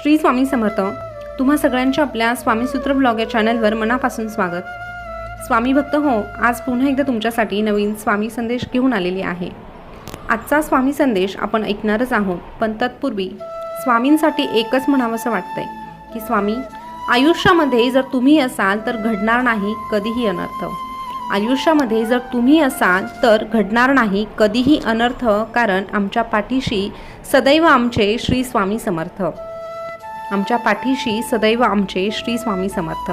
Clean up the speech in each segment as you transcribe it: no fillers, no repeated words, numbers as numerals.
श्री स्वामी समर्थ. तुम्हा सगळ्यांच्या आपल्या स्वामीसूत्र ब्लॉग या चॅनलवर मनापासून स्वागत. स्वामी भक्त हो, आज पुन्हा एकदा तुमच्यासाठी नवीन स्वामी संदेश घेऊन आलेली आहे. आजचा स्वामी संदेश आपण ऐकणारच आहोत, पण तत्पूर्वी स्वामींसाठी एकच म्हणावंसं वाटतंय की स्वामी, आयुष्यामध्ये जर तुम्ही असाल तर घडणार नाही कधीही अनर्थ. आयुष्यामध्ये जर तुम्ही असाल तर घडणार नाही कधीही अनर्थ, कारण आमच्या पाठीशी सदैव आमचे श्री स्वामी समर्थ. आमच्या पाठीशी सदैव आमचे श्री स्वामी समर्थ.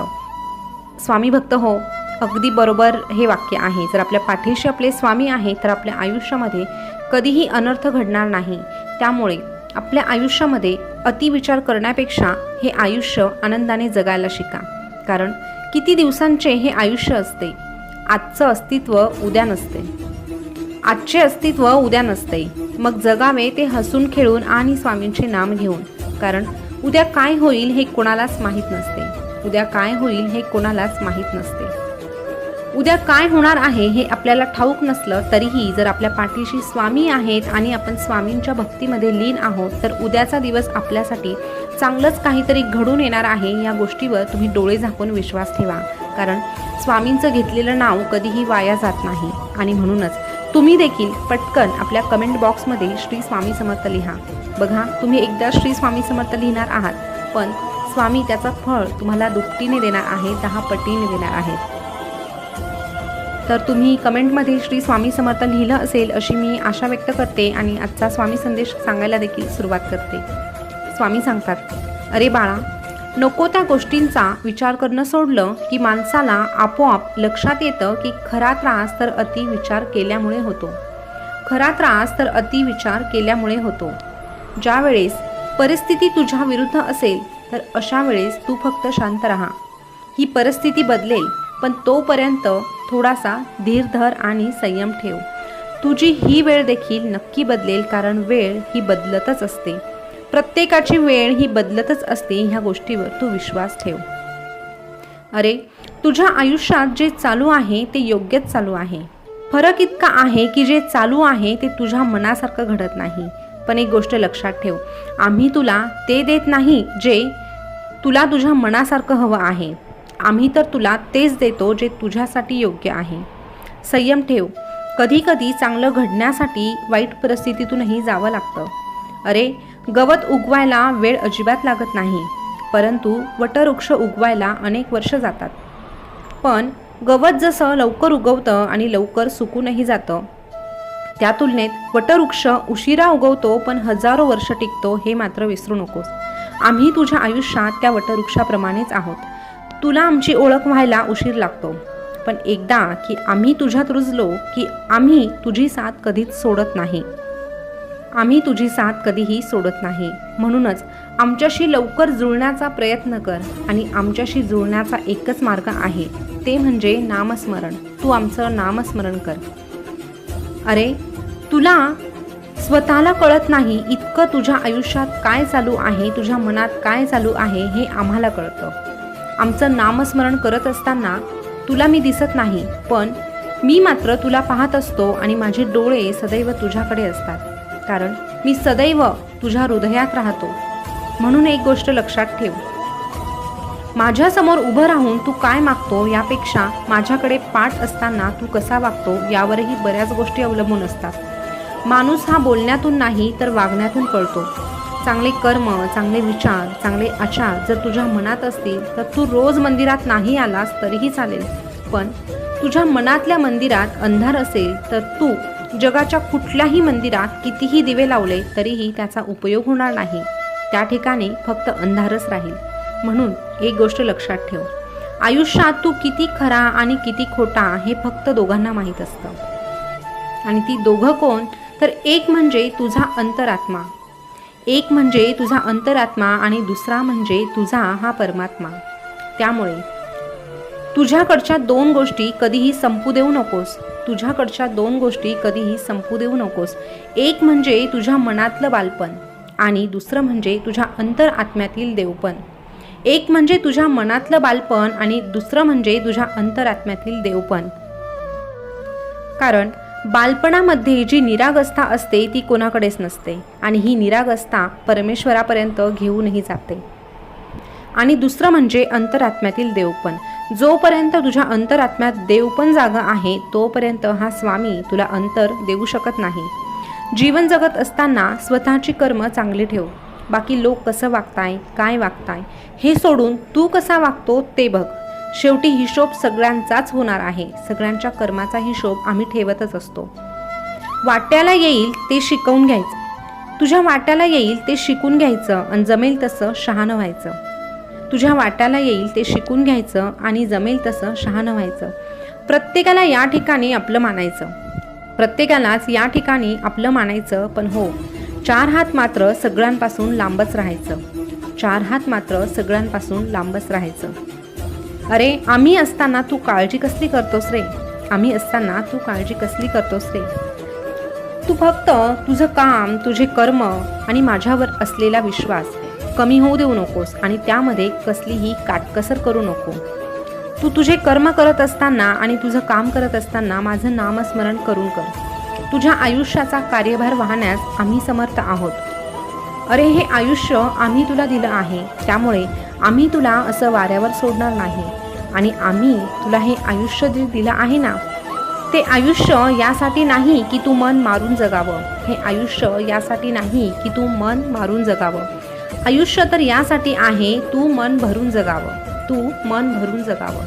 स्वामी भक्त हो, अगदी बरोबर हे वाक्य आहे. जर आपल्या पाठीशी आपले स्वामी आहे तर आपल्या आयुष्यामध्ये कधीही अनर्थ घडणार नाही. त्यामुळे आपल्या आयुष्यामध्ये अतिविचार करण्यापेक्षा हे आयुष्य आनंदाने जगायला शिका. कारण किती दिवसांचे हे आयुष्य असते. आजचं अस्तित्व उद्या नसते, आजचे अस्तित्व उद्या नसते. मग जगावे ते हसून खेळून आणि स्वामींचे नाम घेऊन. कारण उद्या काय होईल हे कोणालाच माहीत नसते. उद्या काय होईल हे कोणालाच माहीत नसते. उद्या काय होणार आहे हे आपल्याला ठाऊक नसलं तरीही जर आपल्या पाठीशी स्वामी आहेत आणि आपण स्वामींच्या भक्तीमध्ये लीन आहोत तर उद्याचा दिवस आपल्यासाठी चांगलंच काहीतरी घडून येणार आहे. या गोष्टीवर तुम्ही डोळे झाकून विश्वास ठेवा. कारण स्वामींचं घेतलेलं नाव कधीही वाया जात नाही. आणि म्हणूनच तुम्ही देखील पटकन आपल्या कमेंट बॉक्समध्ये श्री स्वामी समर्थ लिहा. बघा, तुम्ही एकदा श्री स्वामी समर्थ लिहिणार आहात, पण स्वामी त्याचं फळ तुम्हाला दुपटीने देणार आहे, 10 पटीने देणार आहेत. तर तुम्ही कमेंटमध्ये श्री स्वामी समर्थ लिहिलं असेल अशी मी आशा व्यक्त करते आणि आजचा स्वामी संदेश सांगायला देखील सुरुवात करते. स्वामी सांगतात, अरे बाळा, नको त्या गोष्टींचा विचार करणं सोडलं की माणसाला आपोआप लक्षात येतं की खरा त्रास तर अति विचार केल्यामुळे होतो. खरा त्रास तर अति विचार केल्यामुळे होतो. ज्या वेळेस परिस्थिती तुझ्या विरुद्ध असेल तर अशा वेळेस तू फक्त शांत राहा. ही परिस्थिती बदलेल, पण तोपर्यंत थोडासा धीर धर आणि संयम ठेव. तुझी ही वेळ देखील नक्की बदलेल, कारण वेळ ही बदलतच असते. प्रत्येकाची वेळ ही बदलतच असते. ह्या गोष्टीवर तू विश्वास ठेव. अरे, तुझ्या आयुष्यात जे चालू आहे ते योग्यच चालू आहे. फरक इतका आहे की जे चालू आहे ते तुझ्या मनासारखं घडत नाही. पण एक गोष्ट लक्षात ठेव, आम्ही तुला ते देत नाही जे तुला तुझ्या मनासारखं हवं आहे. आम्ही तर तुला तेच देतो जे तुझ्यासाठी योग्य आहे. संयम ठेव. कधी कधी चांगलं घडण्यासाठी वाईट परिस्थितीतूनही जावं लागतं. अरे, गवत उगवायला वेळ अजिबात लागत नाही, परंतु वटवृक्ष उगवायला अनेक वर्ष जातात. पण गवत जसं लवकर उगवतं आणि लवकर सुकूनही जातं, त्या तुलनेत वटवृक्ष उशिरा उगवतो पण हजारो वर्ष टिकतो, हे मात्र विसरू नकोस. आम्ही तुझ्या आयुष्यात त्या वटवृक्षाप्रमाणेच आहोत. तुला आमची ओळख व्हायला उशीर लागतो, पण एकदा की आम्ही तुझ्यात रुजलो की आम्ही तुझी साथ कधीच सोडत नाही. आम्ही तुझी साथ कधीही सोडत नाही. म्हणूनच आमच्याशी लवकर जुळण्याचा प्रयत्न कर. आणि आमच्याशी जुळण्याचा एकच मार्ग आहे, ते म्हणजे नामस्मरण. तू आमचं नामस्मरण कर. अरे, तुला स्वतःला कळत नाही इतकं तुझ्या आयुष्यात काय चालू आहे, तुझ्या मनात काय चालू आहे हे आम्हाला कळतं. आमचं नामस्मरण करत असताना तुला मी दिसत नाही, पण मी मात्र तुला पाहत असतो आणि माझे डोळे सदैव तुझ्याकडे असतात. कारण मी सदैव तुझ्या हृदयात राहतो. म्हणून एक गोष्ट लक्षात ठेव, माझ्यासमोर उभं राहून तू काय मागतो यापेक्षा माझ्याकडे पाठ असताना तू कसा वागतो यावरही बऱ्याच गोष्टी अवलंबून असतात. माणूस हा बोलण्यातून नाही तर वागण्यातून कळतो. चांगले कर्म, चांगले विचार, चांगले आचार जर तुझ्या मनात असतील तर तू रोज मंदिरात नाही आलास तरीही चालेल. पण तुझ्या मनातल्या मंदिरात अंधार असेल तर तू जगाच्या कुठल्याही मंदिरात कितीही दिवे लावले तरीही त्याचा उपयोग होणार नाही. त्या ठिकाणी फक्त अंधारच राहील. म्हणून एक गोष्ट लक्षात ठेव, आयुष्यात तू किती खरा आणि किती खोटा हे फक्त दोघांना माहीत असतं. आणि ती दोघं कोण, तर एक म्हणजे तुझा अंतरात्मा. एक म्हणजे तुझा अंतरात्मा आणि दुसरा म्हणजे तुझा हा परमात्मा. त्यामुळे तुझ्याकडच्या 2 गोष्टी कधीही संपू देऊ नकोस. तुझ्याकडच्या 2 गोष्टी कधीही संपू देऊ नकोस. एक म्हणजे तुझ्या मनातलं बालपण आणि दुसरं म्हणजे तुझ्या अंतरात्म्यातील देवपण. एक म्हणजे तुझ्या मनातलं बालपण आणि दुसरं म्हणजे तुझ्या अंतरात्म्यातील देवपण. कारण बालपणामध्ये जी निरागसता असते ती कोणाकडेच नसते आणि ही निरागसता परमेश्वरापर्यंत घेऊनही जाते. आणि दुसरं म्हणजे अंतरात्म्यातील देवपण. जोपर्यंत तुझ्या अंतरात्म्यात देवपण जागा आहे तोपर्यंत हा स्वामी तुला अंतर देऊ शकत नाही. जीवन जगत असताना स्वतःची कर्म चांगली ठेव. बाकी लोक कसं वागताय, काय वागताय हे सोडून तू कसा वागतो ते बघ. शेवटी हिशोब सगळ्यांचाच होणार आहे. सगळ्यांच्या कर्माचा हिशोब आम्ही ठेवतच असतो. वाट्याला येईल ते शिकवून घ्यायचं. तुझ्या वाट्याला येईल ते शिकून घ्यायचं आणि जमेल तसं शहाणं व्हायचं. तुझ्या वाट्याला येईल ते शिकून घ्यायचं आणि जमेल तसं शहाणं व्हायचं. प्रत्येकाला या ठिकाणी आपलं मानायचं. प्रत्येकालाच या ठिकाणी आपलं मानायचं. पण हो, 4 हात मात्र सगळ्यांपासून लांबच राहायचं. 4 हात मात्र सगळ्यांपासून लांबच राहायचं. अरे, आम्ही असताना तू काळजी कसली करतोस रे? आम्ही असताना तू काळजी कसली करतोस रे? तू फक्त तुझं काम, तुझे कर्म आणि माझ्यावर असलेला विश्वास कमी होऊ देऊ नकोस आणि त्यामध्ये कसलीही काटकसर करू नको. तू तुझे कर्म करत असताना आणि तुझं काम करत असताना माझं नामस्मरण करून कर. तुझ्या आयुष्याचा कार्यभार वाहण्यास आम्ही समर्थ आहोत. अरे, हे आयुष्य आम्ही तुला दिलं आहे, त्यामुळे आम्ही तुला असं वाऱ्यावर सोडणार नाही. आणि आम्ही तुला हे आयुष्य दिलं आहे ना, ते आयुष्य यासाठी नाही की तू मन मारून जगावं. हे आयुष्य यासाठी नाही की तू मन मारून जगावं. आयुष्य तर यासाठी आहे तू मन भरून जगावं. तू मन भरून जगावं.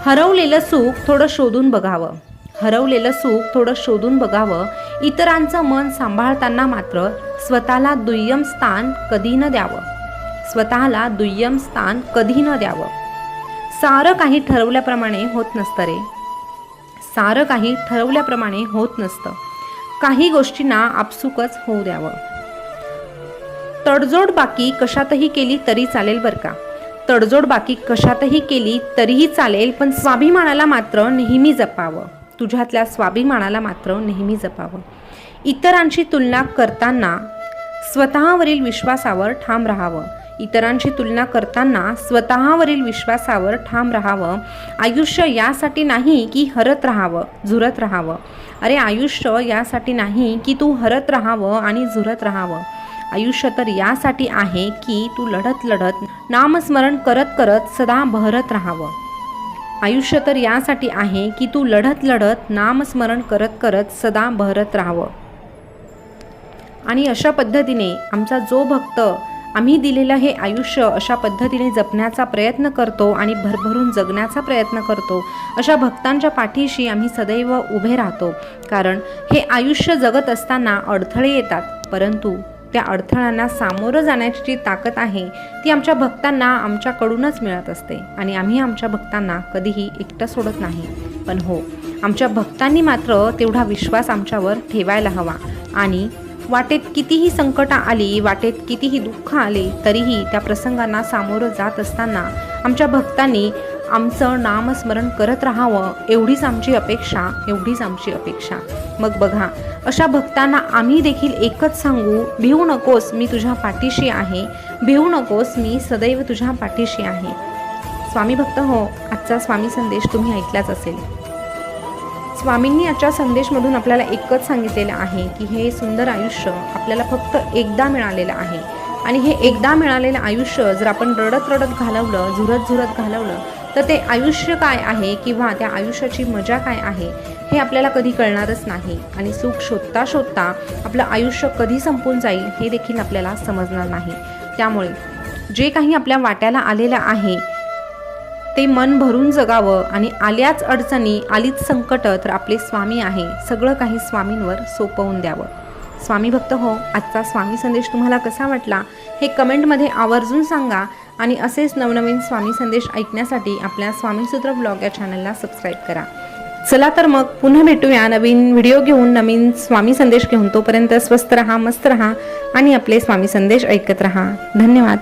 हरवलेलं सुख थोडं शोधून बघावं. हरवलेलं सुख थोडं शोधून बघावं. इतरांचं मन सांभाळताना मात्र स्वतःला दुय्यम स्थान कधी न द्यावं. स्वतःला दुय्यम स्थान कधी न द्यावं. सारं काही ठरवल्याप्रमाणे होत नसतं रे. सारं काही ठरवल्याप्रमाणे होत नसतं. काही गोष्टींना आपसुकच होऊ द्यावं. तडजोड बाकी कशातही केली तरी चालेल बरं का. तडजोड बाकी कशातही केली तरीही चालेल, पण स्वाभिमानाला मात्र नेहमी जपावं. तुझ्यातल्या स्वाभिमानाला मात्र नेहमी जपावं. इतरांची तुलना करताना स्वतःवरील विश्वासावर ठाम राहावं. इतरांची तुलना करताना स्वतःवरील विश्वासावर ठाम राहावं. आयुष्य यासाठी नाही की हरत राहावं, झुरत राहावं. अरे, आयुष्य यासाठी नाही की तू हरत राहावं आणि झुरत राहावं. आयुष्य तर यासाठी आहे की तू लढत लढत नामस्मरण करत करत सदा बहरत राहावं. आयुष्य तर यासाठी आहे की तू लढत लढत नामस्मरण करत करत सदा बहरत राहावं. आणि अशा पद्धतीने आमचा जो भक्त आम्ही दिलेलं हे आयुष्य अशा पद्धतीने जपण्याचा प्रयत्न करतो आणि भरभरून जगण्याचा प्रयत्न करतो, अशा भक्तांच्या पाठीशी आम्ही सदैव उभे राहतो. कारण हे आयुष्य जगत असताना अडथळे येतात, परंतु त्या अडथळ्यांना सामोरं जाण्याची जी ताकद आहे ती आमच्या भक्तांना आमच्याकडूनच मिळत असते. आणि आम्ही आमच्या भक्तांना कधीही एकटं सोडत नाही. पण हो, आमच्या भक्तांनी मात्र तेवढा विश्वास आमच्यावर ठेवायला हवा. आणि वाटेत कितीही संकटं आली, वाटेत कितीही दुःख आले, तरीही त्या प्रसंगांना सामोरं जात असताना आमच्या भक्तांनी आमचं नामस्मरण करत राहावं, एवढीच आमची अपेक्षा, एवढीच आमची अपेक्षा. मग बघा, अशा भक्तांना आम्ही देखील एकच सांगू, भिवू नकोस, मी तुझ्या पाठीशी आहे. भिवू नकोस, मी सदैव तुझ्या पाठीशी आहे. स्वामी भक्त हो, आजचा स्वामी संदेश तुम्ही ऐकलाच असेल. स्वामींनी आजच्या संदेशमधून आपल्याला एकच सांगितलेलं आहे की हे सुंदर आयुष्य आपल्याला फक्त एकदा मिळालेलं आहे. आणि हे एकदा मिळालेलं आयुष्य जर आपण रडत रडत घालवलं, झुरत झुरत घालवलं, तर ते आयुष्य काय आहे किंवा त्या आयुष्याची मजा काय आहे हे आपल्याला कधी कळणारच नाही. आणि सुख शोधता शोधता आपलं आयुष्य कधी संपून जाईल हे देखील आपल्याला समजणार नाही. त्यामुळे जे काही आपल्या वाट्याला आलेलं आहे ते मन भरून जगावं. आणि आल्याच अडचणी, आलीच संकट तर आपले स्वामी आहे, सगळं काही स्वामींवर सोपवून द्यावं. स्वामी भक्त हो, आजचा स्वामी संदेश तुम्हाला कसा वाटला हे कमेंटमध्ये आवर्जून सांगा. आणि असेच नवनवीन स्वामी संदेश ऐकण्यासाठी आपल्या स्वामीसूत्र ब्लॉग या चॅनलला सबस्क्राईब करा. चला तर मग पुन्हा भेटूया नवीन व्हिडिओ घेऊन, नवीन स्वामी संदेश घेऊन. तोपर्यंत स्वस्त रहा, मस्त रहा आणि आपले स्वामी संदेश ऐकत रहा. धन्यवाद.